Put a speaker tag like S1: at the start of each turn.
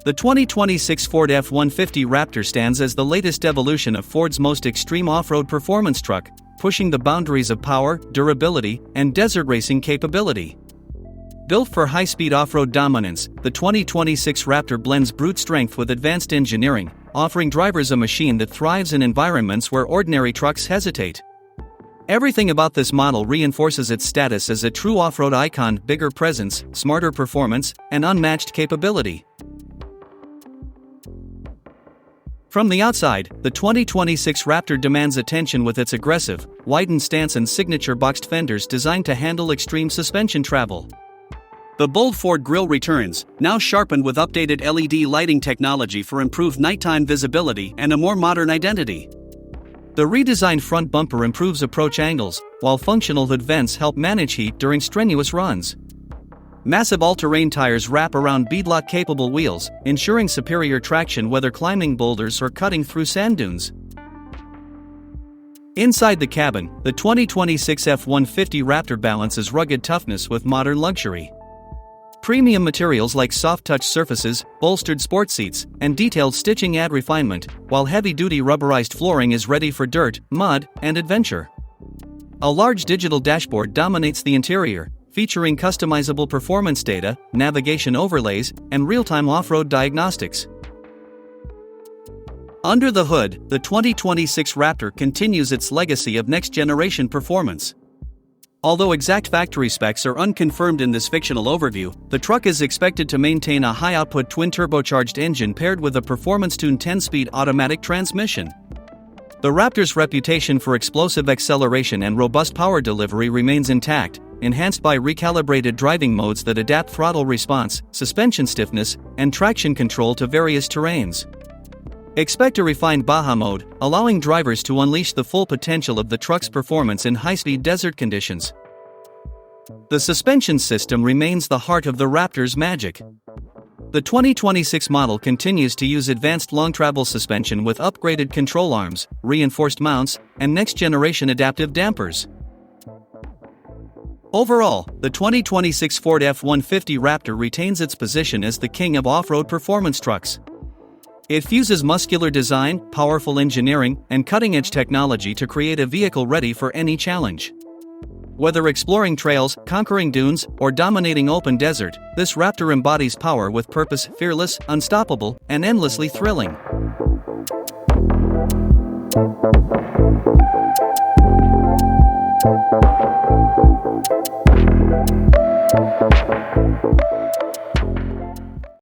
S1: The 2026 Ford F-150 Raptor stands as the latest evolution of Ford's most extreme off-road performance truck, pushing the boundaries of power, durability, and desert racing capability. Built for high-speed off-road dominance, the 2026 Raptor blends brute strength with advanced engineering, offering drivers a machine that thrives in environments where ordinary trucks hesitate. Everything about this model reinforces its status as a true off-road icon: bigger presence, smarter performance, and unmatched capability. From the outside, the 2026 Raptor demands attention with its aggressive, widened stance and signature boxed fenders designed to handle extreme suspension travel. The bold Ford grille returns, now sharpened with updated LED lighting technology for improved nighttime visibility and a more modern identity. The redesigned front bumper improves approach angles, while functional hood vents help manage heat during strenuous runs. Massive all-terrain tires wrap around beadlock-capable wheels, ensuring superior traction whether climbing boulders or cutting through sand dunes. Inside the cabin, the 2026 F-150 Raptor balances rugged toughness with modern luxury. Premium materials like soft-touch surfaces, bolstered sports seats, and detailed stitching add refinement, while heavy-duty rubberized flooring is ready for dirt, mud, and adventure. A large digital dashboard dominates the interior, featuring customizable performance data, navigation overlays, and real-time off-road diagnostics. Under the hood, the 2026 Raptor continues its legacy of next-generation performance. Although exact factory specs are unconfirmed in this fictional overview, the truck is expected to maintain a high-output twin-turbocharged engine paired with a performance-tuned 10-speed automatic transmission. The Raptor's reputation for explosive acceleration and robust power delivery remains intact, enhanced by recalibrated driving modes that adapt throttle response, suspension stiffness, and traction control to various terrains. Expect a refined Baja mode, allowing drivers to unleash the full potential of the truck's performance in high-speed desert conditions. The suspension system remains the heart of the Raptor's magic. The 2026 model continues to use advanced long-travel suspension with upgraded control arms, reinforced mounts, and next-generation adaptive dampers. Overall, the 2026 Ford F-150 Raptor retains its position as the king of off-road performance trucks. It fuses muscular design, powerful engineering, and cutting-edge technology to create a vehicle ready for any challenge. Whether exploring trails, conquering dunes, or dominating open desert, this Raptor embodies power with purpose: fearless, unstoppable, and endlessly thrilling.